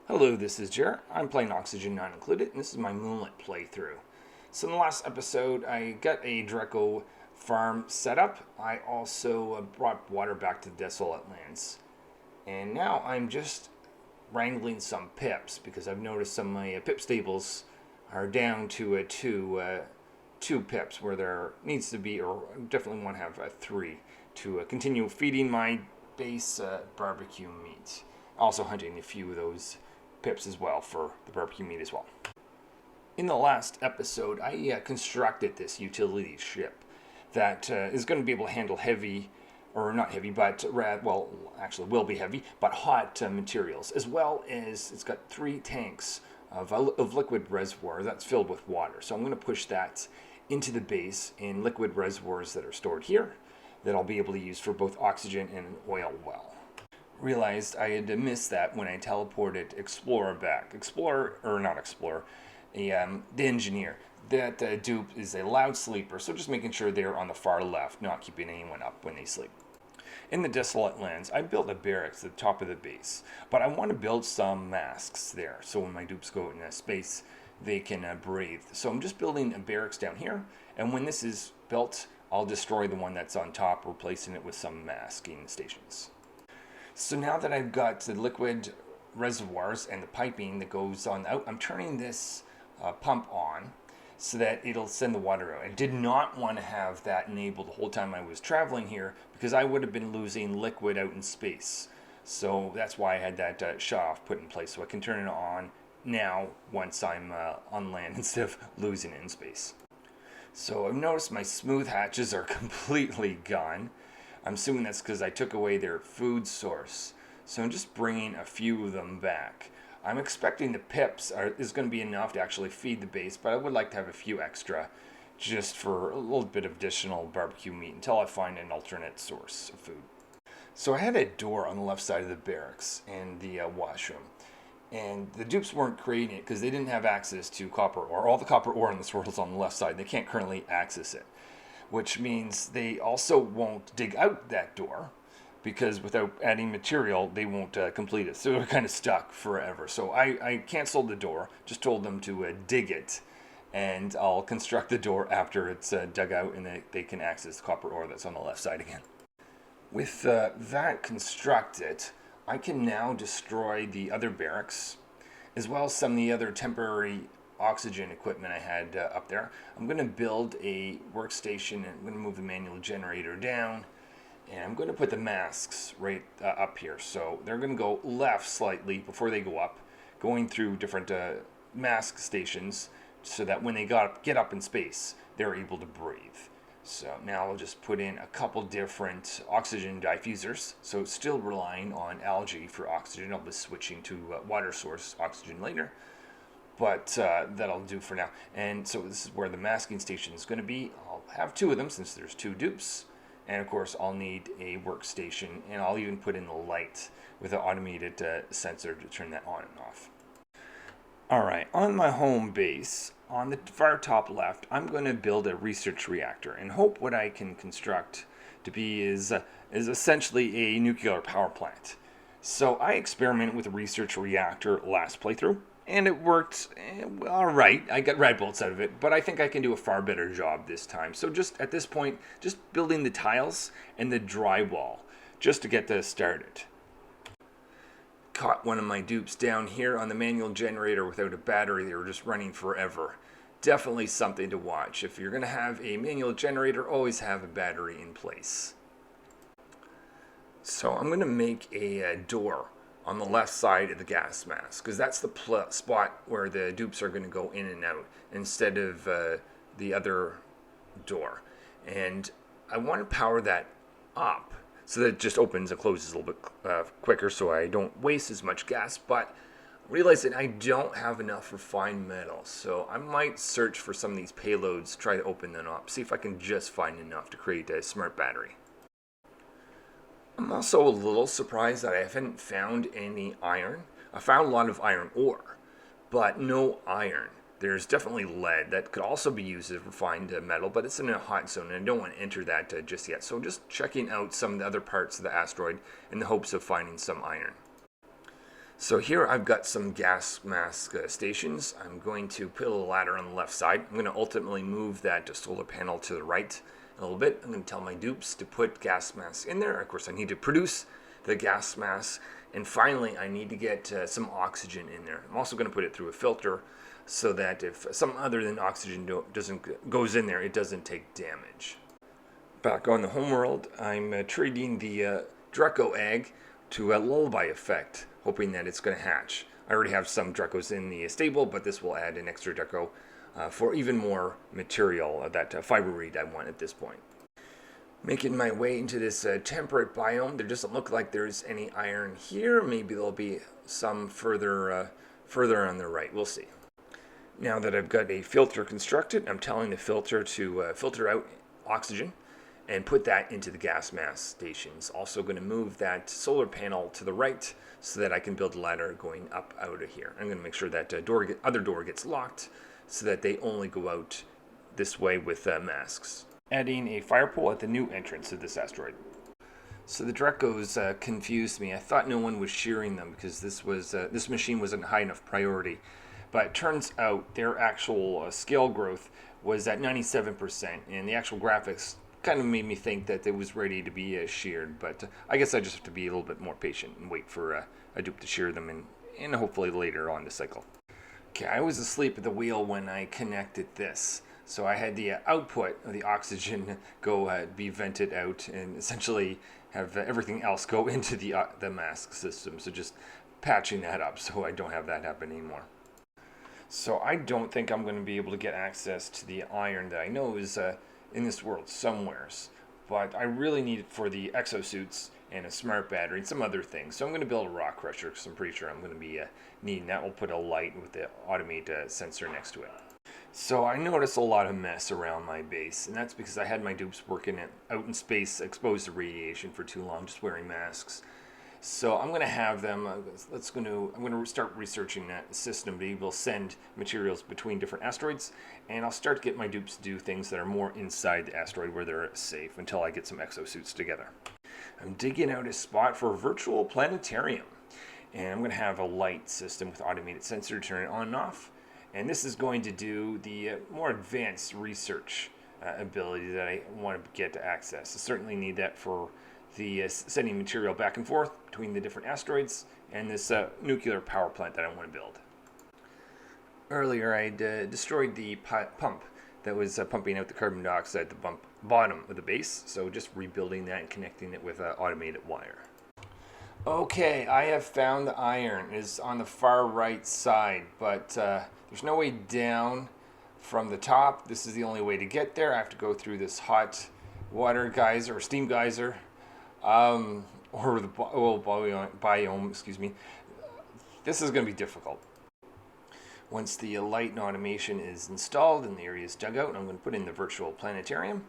Hello, this is Jer. I'm playing Oxygen Not Included, and this is my Moonlet playthrough. So in the last episode, I got a Draco farm set up. I also brought water back to the Desolate Lands. And now I'm just wrangling some pips, because I've noticed some of my pip stables are down to two pips, where there needs to be, or definitely want to have three, to continue feeding my base barbecue meat. Also hunting a few of those pips as well for the barbecue meat as well. In the last episode, I constructed this utility ship that is going to be able to handle heavy, or not heavy, but well, actually will be heavy, but hot materials, as well as it's got 3 tanks of liquid reservoir that's filled with water. So I'm going to push that into the base in liquid reservoirs that are stored here that I'll be able to use for both oxygen and an oil well. Realized I had missed that when I teleported Explorer back. The engineer. That dupe is a loud sleeper, so just making sure they're on the far left, not keeping anyone up when they sleep. In the Desolate Lands, I built a barracks at the top of the base, but I want to build some masks there, so when my dupes go into space, they can breathe. So I'm just building a barracks down here, and when this is built, I'll destroy the one that's on top, replacing it with some masking stations. So now that I've got the liquid reservoirs and the piping that goes on out, I'm turning this pump on so that it'll send the water out. I did not want to have that enabled the whole time I was traveling here, because I would have been losing liquid out in space. So that's why I had that shut off put in place, so I can turn it on now once I'm on land instead of losing it in space. So I've noticed my smooth hatches are completely gone. I'm assuming that's because I took away their food source. So I'm just bringing a few of them back. I'm expecting the pips is going to be enough to actually feed the base, but I would like to have a few extra just for a little bit of additional barbecue meat until I find an alternate source of food. So I had a door on the left side of the barracks and the washroom. And the dupes weren't creating it because they didn't have access to copper ore. All the copper ore in this world is on the left side. They can't currently access it, which means they also won't dig out that door, because without adding material, they won't complete it. So they're kind of stuck forever. So I canceled the door, just told them to dig it, and I'll construct the door after it's dug out and they can access the copper ore that's on the left side again. With that constructed, I can now destroy the other barracks, as well as some of the other temporary oxygen equipment I had up there. I'm going to build a workstation, and I'm going to move the manual generator down, and I'm going to put the masks right up here. So they're going to go left slightly before they go up, going through different mask stations, so that when they get up in space, they're able to breathe. So now I'll just put in a couple different oxygen diffusers. So still relying on algae for oxygen. I'll be switching to water source oxygen later, but that'll do for now. And so this is where the masking station is going to be. I'll have 2 of them since there's 2 dupes. And of course I'll need a workstation, and I'll even put in the light with an automated sensor to turn that on and off. Alright, on my home base, on the far top left, I'm going to build a research reactor and hope what I can construct to be is essentially a nuclear power plant. So I experimented with a research reactor last playthrough, and it worked alright. I got rad bolts out of it, but I think I can do a far better job this time. So just at this point, just building the tiles and the drywall just to get this started. Caught one of my dupes down here on the manual generator without a battery. They were just running forever. Definitely something to watch. If you're going to have a manual generator, always have a battery in place. So I'm going to make a door on the left side of the gas mask, because that's the spot where the dupes are going to go in and out instead of the other door. And I want to power that up so that it just opens and closes a little bit quicker, so I don't waste as much gas. But realize that I don't have enough refined metal, so I might search for some of these payloads, try to open them up, see if I can just find enough to create a smart battery. I'm also a little surprised that I haven't found any iron. I found a lot of iron ore, but no iron. There's definitely lead that could also be used as refined metal, but it's in a hot zone, and I don't want to enter that just yet. So just checking out some of the other parts of the asteroid in the hopes of finding some iron. So here I've got some gas mask stations. I'm going to put a ladder on the left side. I'm going to ultimately move that solar panel to the right a little bit. I'm going to tell my dupes to put gas masks in there. Of course, I need to produce the gas masks. And finally, I need to get some oxygen in there. I'm also going to put it through a filter so that if something other than oxygen goes in there, it doesn't take damage. Back on the homeworld, I'm treating the Draco egg to a lullaby effect, hoping that it's going to hatch. I already have some Dracos in the stable, but this will add an extra Draco for even more material, that fiber reed I want at this point. Making my way into this temperate biome. There doesn't look like there's any iron here. Maybe there'll be some further on the right. We'll see. Now that I've got a filter constructed, I'm telling the filter to filter out oxygen and put that into the gas mask stations. Also going to move that solar panel to the right so that I can build a ladder going up out of here. I'm going to make sure that other door gets locked so that they only go out this way with masks. Adding a fire pole at the new entrance of this asteroid. So the Dracos confused me. I thought no one was shearing them because this machine wasn't high enough priority. But it turns out their actual scale growth was at 97%, and the actual graphics kind of made me think that it was ready to be sheared, but I guess I just have to be a little bit more patient and wait for a dupe to shear them and hopefully later on the cycle. Okay, I was asleep at the wheel when I connected this, so I had the output of the oxygen go be vented out and essentially have everything else go into the mask system, so just patching that up so I don't have that happen anymore. So I don't think I'm going to be able to get access to the iron that I know is in this world somewheres, but I really need it for the exosuits and a smart battery and some other things. So I'm going to build a rock crusher because I'm pretty sure I'm going to be needing that. We'll put a light with the automate sensor next to it. So I noticed a lot of mess around my base, and that's because I had my dupes working out in space exposed to radiation for too long, just wearing masks. So I'm going to have them, I'm going to start researching that system to be able to send materials between different asteroids, and I'll start to get my dupes to do things that are more inside the asteroid where they're safe until I get some exosuits together. I'm digging out a spot for a virtual planetarium, and I'm going to have a light system with automated sensor to turn it on and off, and this is going to do the more advanced research ability that I want to get to access. I certainly need that for the sending material back and forth between the different asteroids and this nuclear power plant that I want to build. Earlier I'd destroyed the pump that was pumping out the carbon dioxide at the bottom of the base, so just rebuilding that and connecting it with an automated wire. Okay, I have found the iron. It is on the far right side, but there's no way down from the top. This is the only way to get there. I have to go through this hot water geyser or steam geyser. Or the biome, excuse me. This is going to be difficult. Once the light and automation is installed and the area is dug out, I'm going to put in the virtual planetarium,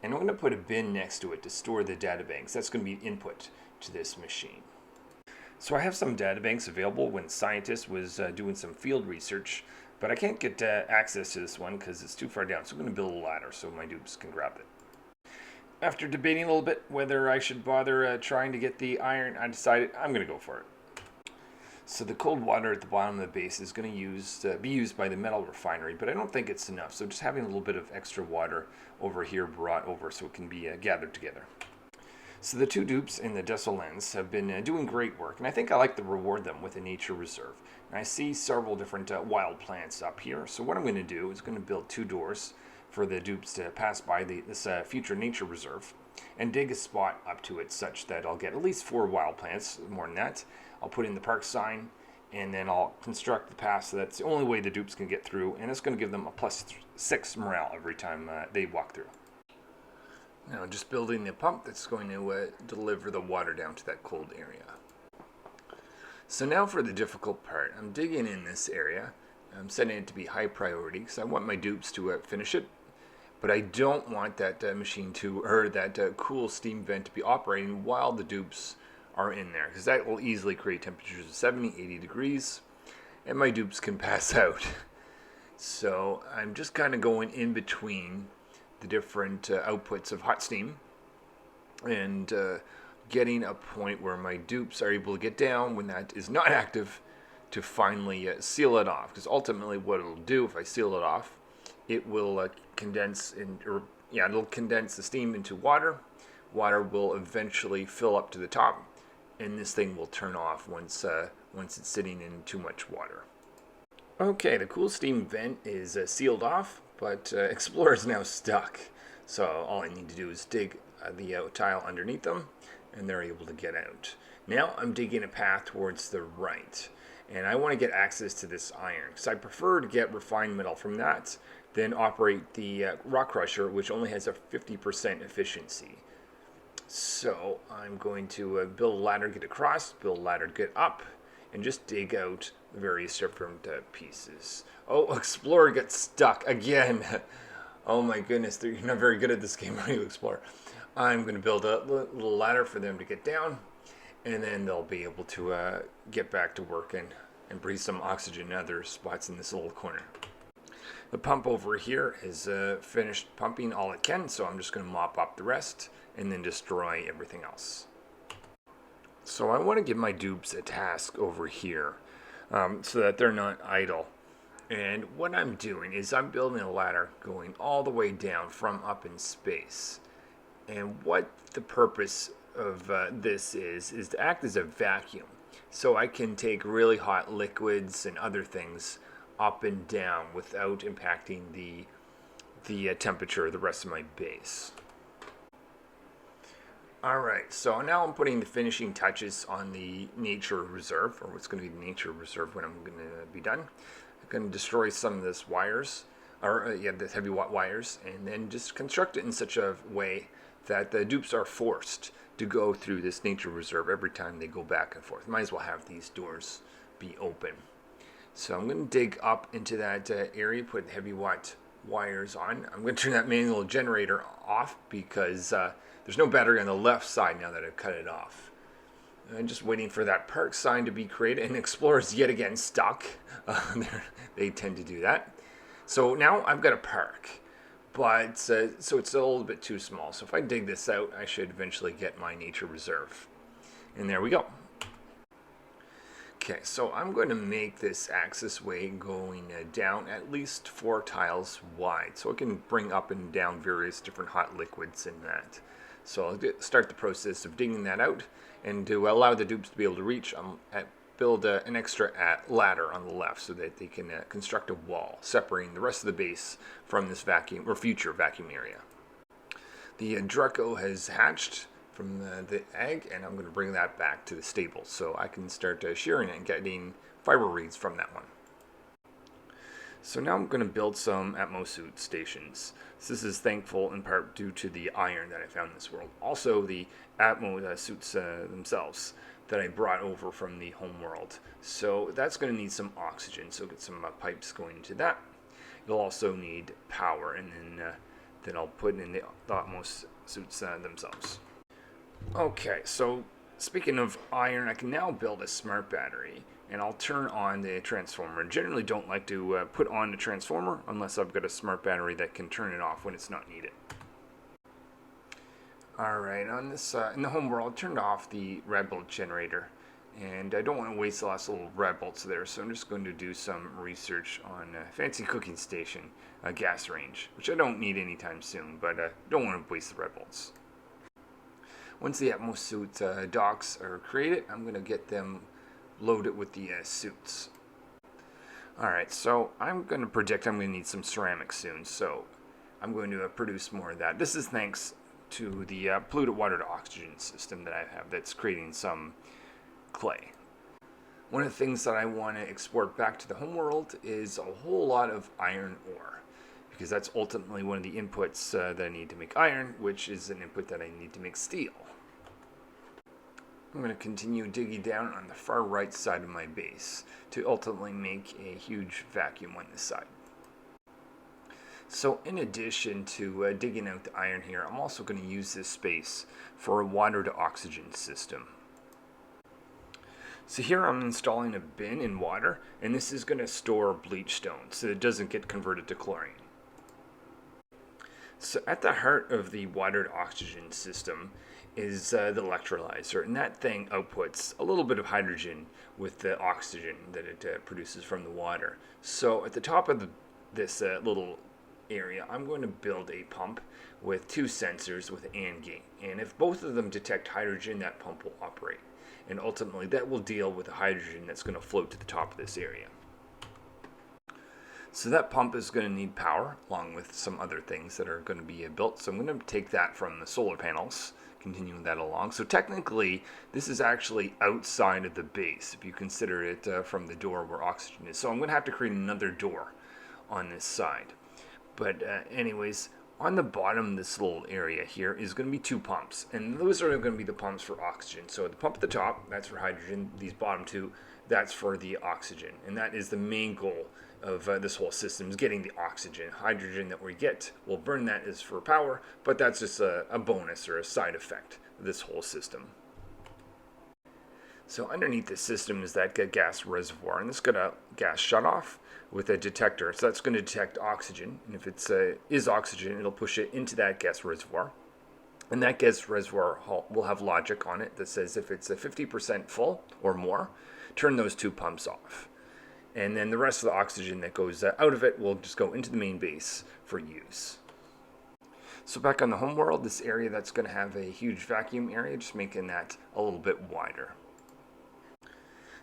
and I'm going to put a bin next to it to store the databanks. That's going to be input to this machine. So I have some databanks available when scientist was doing some field research, but I can't get access to this one because it's too far down, so I'm going to build a ladder so my dupes can grab it. After debating a little bit whether I should bother trying to get the iron, I decided I'm going to go for it. So the cold water at the bottom of the base is going to be used by the metal refinery, but I don't think it's enough. So just having a little bit of extra water over here brought over so it can be gathered together. So the two dupes in the Desolands have been doing great work, and I think I like to reward them with a nature reserve. And I see several different wild plants up here. So what I'm going to do is going to build two doors for the dupes to pass by this future nature reserve and dig a spot up to it such that I'll get at least 4 wild plants, more than that. I'll put in the park sign, and then I'll construct the path so that's the only way the dupes can get through, and it's going to give them a +6 morale every time they walk through. Now just building the pump that's going to deliver the water down to that cold area. So now for the difficult part. I'm digging in this area. I'm setting it to be high priority because I want my dupes to finish it. But I don't want that machine or that cool steam vent to be operating while the dupes are in there, because that will easily create temperatures of 70, 80 degrees, and my dupes can pass out. So I'm just kind of going in between the different outputs of hot steam and getting a point where my dupes are able to get down when that is not active to finally seal it off. Because ultimately what it'll do if I seal it off, it will condense it'll condense the steam into water. Water will eventually fill up to the top, and this thing will turn off once it's sitting in too much water. Okay, the cool steam vent is sealed off, but Explorer is now stuck. So all I need to do is dig the tile underneath them, and they're able to get out. Now I'm digging a path towards the right, and I want to get access to this iron, because I prefer to get refined metal from that than operate the rock crusher, which only has a 50% efficiency. So I'm going to build a ladder, get across, build a ladder, get up, and just dig out various different pieces. Oh, Explorer gets stuck again. Oh my goodness, you're not very good at this game, are you, Explorer? I'm going to build a little ladder for them to get down, and then they'll be able to get back to work and breathe some oxygen in other spots in this little corner. The pump over here is finished pumping all it can, so I'm just going to mop up the rest and then destroy everything else. So I want to give my dupes a task over here so that they're not idle. And what I'm doing is I'm building a ladder going all the way down from up in space. And what the purpose of this is to act as a vacuum. So I can take really hot liquids and other things up and down without impacting the temperature of the rest of my base. Alright, so now I'm putting the finishing touches on the nature reserve, or what's going to be the nature reserve when I'm going to be done. I'm going to destroy some of this wires, the heavy wires, and then just construct it in such a way that the dupes are forced to go through this nature reserve every time they go back and forth. Might as well have these doors be open. So I'm going to dig up into that area, put heavy wires on. I'm going to turn that manual generator off because there's no battery on the left side now that I've cut it off. I'm just waiting for that park sign to be created, and Explorer's yet again stuck. They tend to do that. So now I've got a park, but so it's a little bit too small. So if I dig this out, I should eventually get my nature reserve. And there we go. Okay, so I'm going to make this access way going down at least 4 tiles wide, so I can bring up and down various different hot liquids in that. So I'll start the process of digging that out, and to allow the dupes to be able to reach, build an extra ladder on the left so that they can construct a wall separating the rest of the base from this vacuum or future vacuum area. The Draco has hatched from the egg, and I'm going to bring that back to the stable so I can start shearing it and getting fiber reeds from that one. So now I'm going to build some atmosuit stations. So this is thankful in part due to the iron that I found in this world. Also the atmosuits themselves that I brought over from the home world. So that's going to need some oxygen, so get some pipes going into that. It'll also need power, and then I'll put in the atmosuits themselves. Okay, so speaking of iron, I can now build a smart battery, and I'll turn on the transformer. I generally don't like to put on the transformer unless I've got a smart battery that can turn it off when it's not needed. Alright, on this in the home world, I turned off the red bolt generator, and I don't want to waste the last little red bolts there, so I'm just going to do some research on a fancy cooking station, a gas range, which I don't need anytime soon, but I don't want to waste the red bolts. Once the atmosuit docks are created, I'm going to get them loaded with the suits. Alright, so I'm going to predict I'm going to need some ceramics soon, so I'm going to produce more of that. This is thanks to the polluted water to oxygen system that I have that's creating some clay. One of the things that I want to export back to the homeworld is a whole lot of iron ore, because that's ultimately one of the inputs that I need to make iron, which is an input that I need to make steel. I'm going to continue digging down on the far right side of my base to ultimately make a huge vacuum on this side. So in addition to digging out the iron here, I'm also going to use this space for a water to oxygen system. So here I'm installing a bin in water, and this is going to store bleach stone so it doesn't get converted to chlorine. So at the heart of the water to oxygen system is the electrolyzer, and that thing outputs a little bit of hydrogen with the oxygen that it produces from the water. So at the top of this little area, I'm going to build a pump with two sensors with AND gate, and if both of them detect hydrogen, that pump will operate, and ultimately that will deal with the hydrogen that's going to float to the top of this area. So that pump is going to need power along with some other things that are going to be built. So I'm going to take that from the solar panels, continuing that along. So technically, this is actually outside of the base if you consider it from the door where oxygen is. So I'm going to have to create another door on this side. But anyways, on the bottom of this little area here is going to be two pumps. And those are going to be the pumps for oxygen. So the pump at the top, that's for hydrogen. These bottom two, that's for the oxygen. And that is the main goal of this whole system, is getting the oxygen. Hydrogen that we get, we'll burn that is for power, but that's just a bonus or a side effect of this whole system. So underneath the system is that gas reservoir, and this got a gas shutoff with a detector. So that's going to detect oxygen, and if it is oxygen, it'll push it into that gas reservoir. And that gas reservoir will have logic on it that says if it's 50% full or more, turn those two pumps off. And then the rest of the oxygen that goes out of it will just go into the main base for use. So back on the home world, this area that's going to have a huge vacuum area, just making that a little bit wider.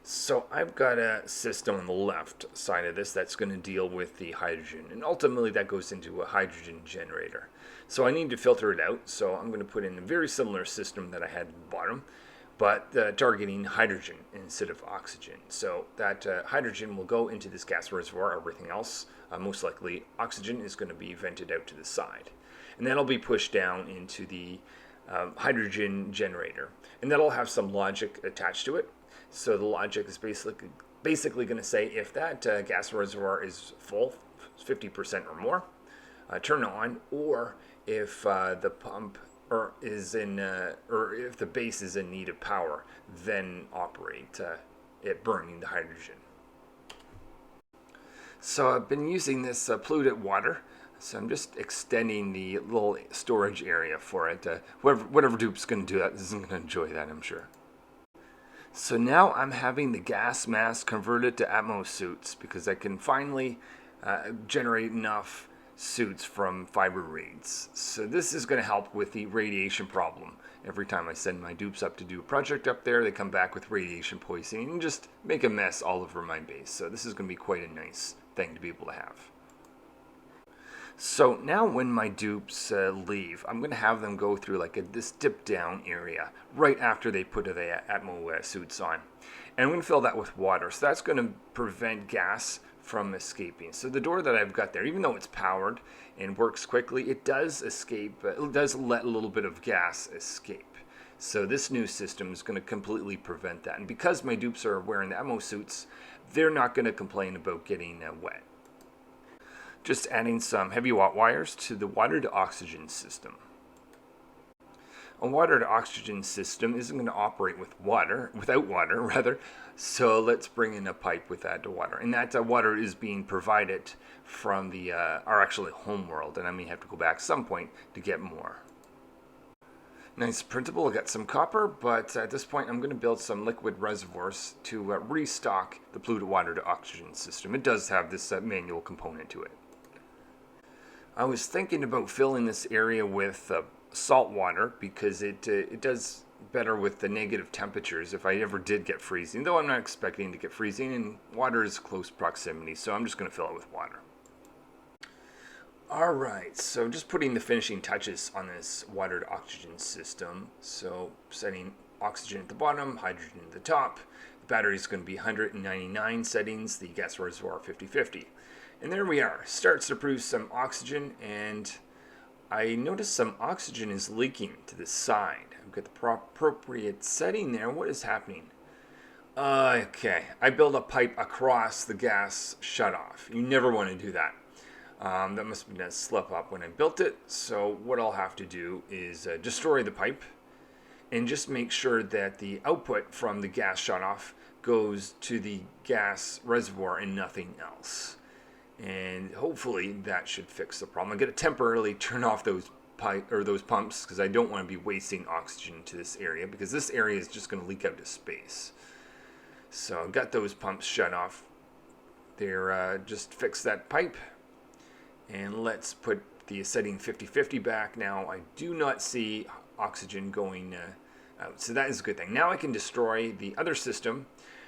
So I've got a system on the left side of this that's going to deal with the hydrogen, and ultimately that goes into a hydrogen generator. So I need to filter it out, so I'm going to put in a very similar system that I had at the bottom, but targeting hydrogen instead of oxygen. So that hydrogen will go into this gas reservoir. Everything else, most likely oxygen, is going to be vented out to the side. And that'll be pushed down into the hydrogen generator. And that'll have some logic attached to it. So the logic is basically going to say if that gas reservoir is full, 50% or more, turn on, or if the pump is in, or if the base is in need of power, then operate it burning the hydrogen. So I've been using this polluted water, so I'm just extending the little storage area for it. Whatever dupe's going to do that isn't going to enjoy that, I'm sure. So now I'm having the gas mask converted to Atmos suits because I can finally generate enough suits from fiber reeds. So this is going to help with the radiation problem. Every time I send my dupes up to do a project up there, they come back with radiation poisoning and just make a mess all over my base. So this is going to be quite a nice thing to be able to have. So now when my dupes leave, I'm going to have them go through like this dip down area right after they put the Atmo suits on. And I'm going to fill that with water. So that's going to prevent gas from escaping. So the door that I've got there, even though it's powered and works quickly, it does escape. It does let a little bit of gas escape. So this new system is going to completely prevent that. And because my dupes are wearing the Atmo suits, they're not going to complain about getting wet. Just adding some heavy watt wires to the water to oxygen system. A water to oxygen system isn't going to operate without water rather. So let's bring in a pipe with that to water. And that water is being provided from our actually home world. And I may have to go back some point to get more. Nice printable, I got some copper, but at this point I'm going to build some liquid reservoirs to restock the polluted water to oxygen system. It does have this manual component to it. I was thinking about filling this area with salt water because it does better with the negative temperatures if I ever did get freezing, though I'm not expecting to get freezing, and water is close proximity, so I'm just going to fill it with water. Alright, so just putting the finishing touches on this water to oxygen system. So setting oxygen at the bottom, hydrogen at the top. The battery is going to be 199 settings, the gas reservoir 50-50. And there we are. Starts to produce some oxygen, and I notice some oxygen is leaking to the side. I've got the appropriate setting there. What is happening? Okay, I built a pipe across the gas shutoff. You never want to do that. That must have been a slip up when I built it. So what I'll have to do is destroy the pipe and just make sure that the output from the gas shutoff goes to the gas reservoir and nothing else. And hopefully that should fix the problem. I'm going to temporarily turn off those pipe or those pumps because I don't want to be wasting oxygen to this area, because this area is just going to leak out to space. So I've got those pumps shut off. They're just fix that pipe, and let's put the setting 50-50 back. Now I do not see oxygen going out, so that is a good thing. Now I can destroy the other system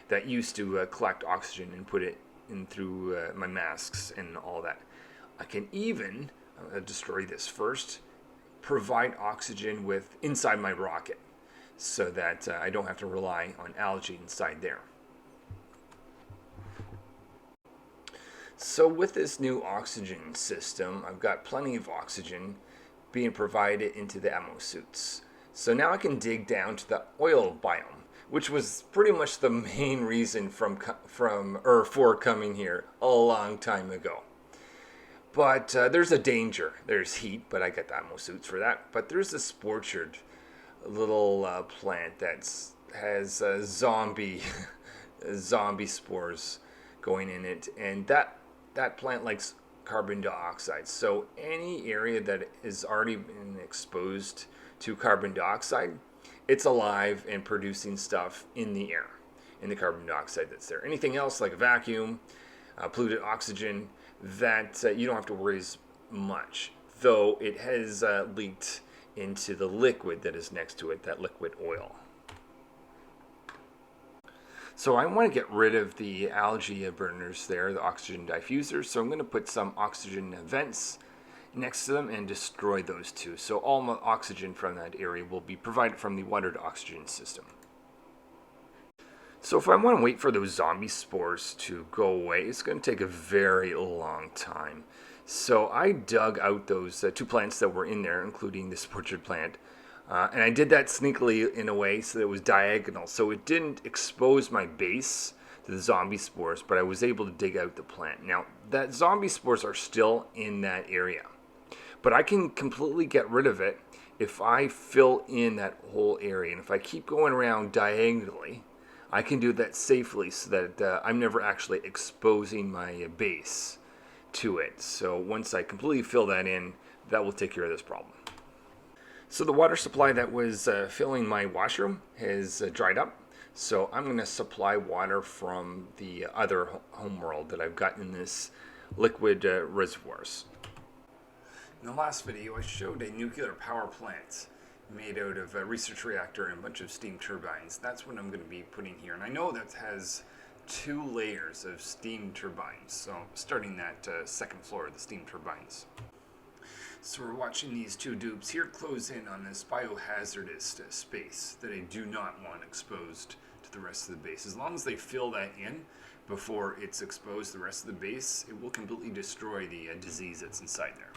that used to collect oxygen and put it in through my masks and all that. I can even destroy this first, provide oxygen with inside my rocket, so that I don't have to rely on algae inside there. So with this new oxygen system, I've got plenty of oxygen being provided into the atmo suits. So now I can dig down to the oil biome, which was pretty much the main reason for coming here a long time ago. But there's a danger. There's heat, but I got the atmo suits for that. But there's this orchard, little plant that has zombie spores going in it, and that plant likes carbon dioxide. So any area that is already been exposed to carbon dioxide, it's alive and producing stuff in the air, in the carbon dioxide that's there. Anything else like a vacuum, polluted oxygen, that you don't have to worry as much, though it has leaked into the liquid that is next to it, that liquid oil. So I want to get rid of the algae burners there, the oxygen diffusers, so I'm going to put some oxygen vents next to them and destroy those two. So all my oxygen from that area will be provided from the water to oxygen system. So if I want to wait for those zombie spores to go away, it's going to take a very long time. So I dug out those two plants that were in there, including this orchard plant. And I did that sneakily in a way so that it was diagonal. So it didn't expose my base to the zombie spores, but I was able to dig out the plant. Now, that zombie spores are still in that area. But I can completely get rid of it if I fill in that whole area. And if I keep going around diagonally, I can do that safely so that I'm never actually exposing my base to it. So once I completely fill that in, that will take care of this problem. So the water supply that was filling my washroom has dried up. So I'm going to supply water from the other homeworld that I've got in this liquid reservoirs. In the last video, I showed a nuclear power plant made out of a research reactor and a bunch of steam turbines. That's what I'm going to be putting here. And I know that has 2 layers of steam turbines. So starting that second floor of the steam turbines. So we're watching these 2 dupes here close in on this biohazardous space that I do not want exposed to the rest of the base. As long as they fill that in before it's exposed to the rest of the base, it will completely destroy the disease that's inside there.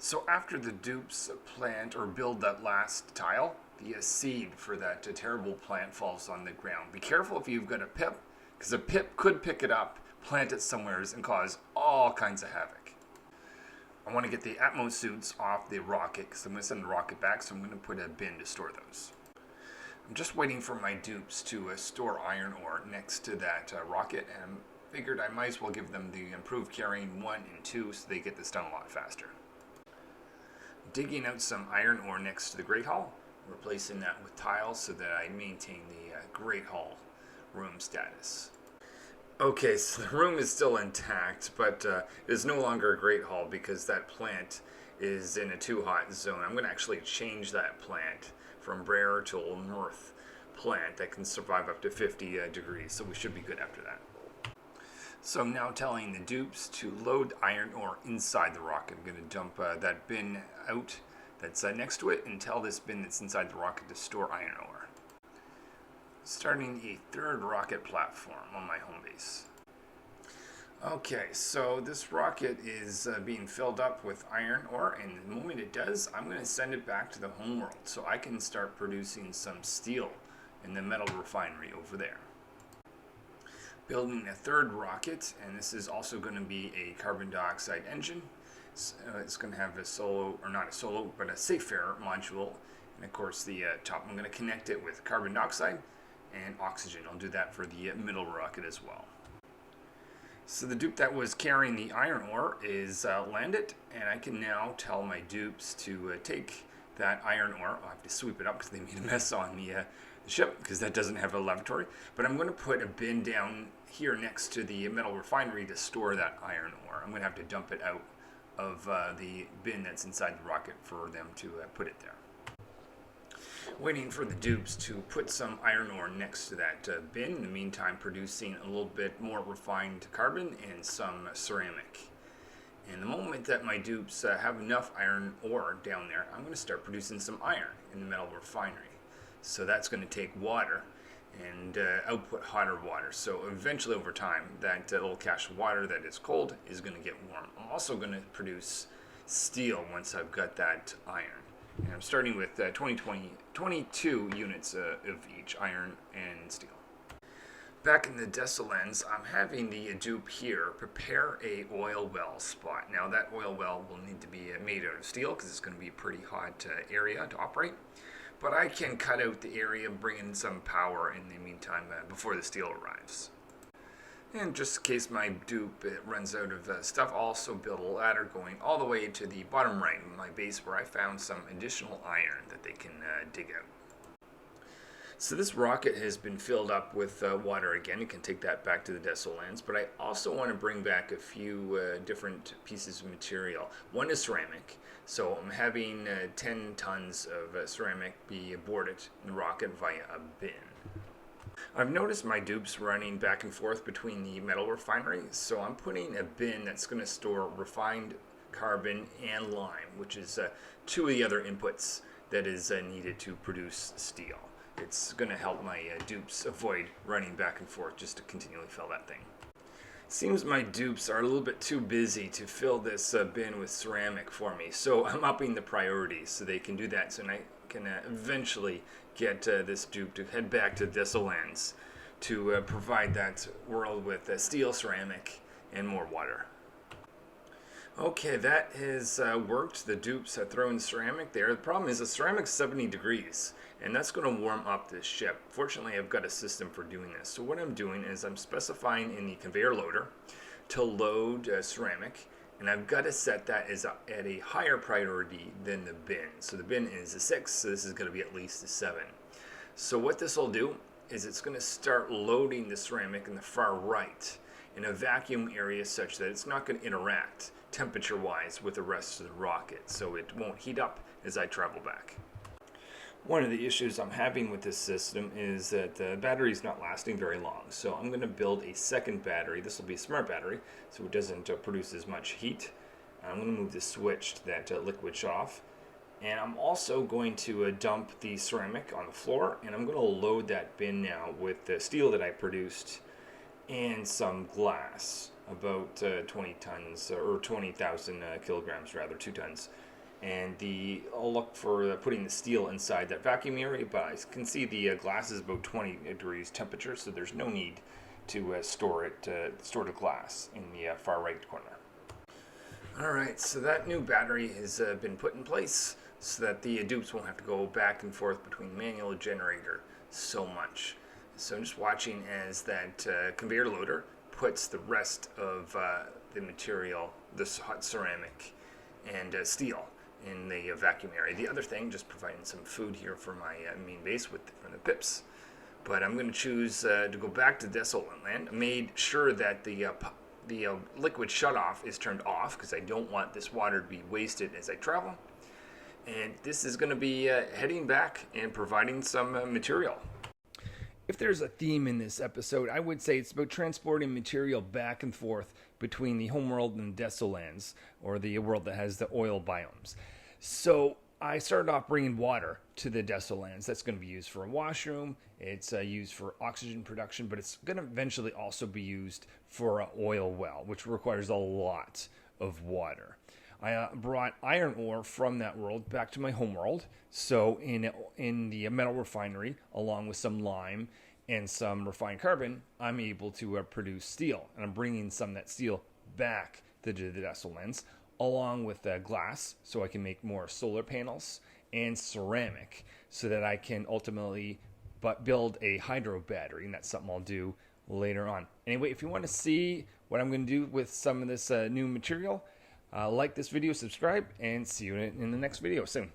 So after the dupes plant or build that last tile, the seed for that terrible plant falls on the ground. Be careful if you've got a pip, because a pip could pick it up, plant it somewhere, and cause all kinds of havoc. I want to get the atmo suits off the rocket, because I'm going to send the rocket back, so I'm going to put a bin to store those. I'm just waiting for my dupes to store iron ore next to that rocket, and I figured I might as well give them the improved carrying 1 and 2 so they get this done a lot faster. Digging out some iron ore next to the Great Hall, replacing that with tiles so that I maintain the Great Hall room status. Okay, so the room is still intact, but it is no longer a Great Hall because that plant is in a too hot zone. I'm going to actually change that plant from Brer to a North plant that can survive up to 50 degrees, so we should be good after that. So I'm now telling the dupes to load iron ore inside the rocket. I'm going to dump that bin out that's next to it and tell this bin that's inside the rocket to store iron ore. Starting a 3rd rocket platform on my home base. Okay, so this rocket is being filled up with iron ore, and the moment it does, I'm going to send it back to the homeworld so I can start producing some steel in the metal refinery over there. Building a 3rd rocket, and this is also going to be a carbon dioxide engine. It's going to have a solo, or not a solo, but a safe-air module, and of course the top, I'm going to connect it with carbon dioxide and oxygen. I'll do that for the middle rocket as well. So the dupe that was carrying the iron ore is landed, and I can now tell my dupes to take that iron ore. I'll have to sweep it up because they made a mess on the ship because that doesn't have a lavatory. But I'm going to put a bin down here next to the metal refinery to store that iron ore. I'm going to have to dump it out of the bin that's inside the rocket for them to put it there. Waiting for the dupes to put some iron ore next to that bin, in the meantime producing a little bit more refined carbon and some ceramic. And the moment that my dupes have enough iron ore down there, I'm going to start producing some iron in the metal refinery. So that's going to take water and output hotter water. So eventually over time, that little cache of water that is cold is going to get warm. I'm also going to produce steel once I've got that iron. And I'm starting with 22 units of each, iron and steel. Back in the Desolands, I'm having the dupe here prepare a oil well spot. Now that oil well will need to be made out of steel because it's going to be a pretty hot area to operate. But I can cut out the area and bring in some power in the meantime before the steel arrives. And just in case my dupe runs out of stuff, I'll also build a ladder going all the way to the bottom right of my base where I found some additional iron that they can dig out. So this rocket has been filled up with water again. You can take that back to the Desolands, but I also want to bring back a few different pieces of material. One is ceramic, so I'm having 10 tons of ceramic be boarded in the rocket via a bin. I've noticed my dupes running back and forth between the metal refinery, so I'm putting a bin that's going to store refined carbon and lime, which is two of the other inputs that is needed to produce steel. It's going to help my dupes avoid running back and forth just to continually fill that thing. Seems my dupes are a little bit too busy to fill this bin with ceramic for me, so I'm upping the priorities so they can do that, so I can eventually get this dupe to head back to Desolands to provide that world with steel, ceramic, and more water. Okay, that has worked. The dupes have thrown ceramic there. The problem is the ceramic's 70 degrees, and that's going to warm up this ship. Fortunately, I've got a system for doing this. So what I'm doing is I'm specifying in the conveyor loader to load ceramic, and I've got to set that as at a higher priority than the bin. So the bin is a 6, so this is going to be at least a 7. So what this will do is it's going to start loading the ceramic in the far right in a vacuum area such that it's not going to interact temperature-wise with the rest of the rocket, so it won't heat up as I travel back. One of the issues I'm having with this system is that the battery's not lasting very long, so I'm going to build a second battery. This will be a smart battery, so it doesn't produce as much heat. I'm going to move the switch to that liquid shut off, and I'm also going to dump the ceramic on the floor, and I'm going to load that bin now with the steel that I produced and some glass, about 20 tons, or 20,000 kilograms rather, 2 tons. And I'll look for putting the steel inside that vacuum area, but I can see the glass is about 20 degrees temperature, so there's no need to store the glass in the far right corner. Alright, so that new battery has been put in place so that the dupes won't have to go back and forth between manual generator so much. So I'm just watching as that conveyor loader puts the rest of the material, this hot ceramic and steel, in the vacuum area. The other thing, just providing some food here for my main base from the pips. But I'm going to choose to go back to Desoland. I made sure that the liquid shutoff is turned off because I don't want this water to be wasted as I travel. And this is going to be heading back and providing some material. If there's a theme in this episode, I would say it's about transporting material back and forth between the homeworld and Desolands, or the world that has the oil biomes. So I started off bringing water to the Desolands. That's going to be used for a washroom. It's used for oxygen production, but it's going to eventually also be used for an oil well, which requires a lot of water. I brought iron ore from that world back to my homeworld. So in the metal refinery, along with some lime and some refined carbon, I'm able to produce steel. And I'm bringing some of that steel back to the Desolands, along with glass, so I can make more solar panels, and ceramic, so that I can ultimately build a hydro battery. And that's something I'll do later on. Anyway, if you want to see what I'm going to do with some of this new material, like this video, subscribe, and see you in the next video soon.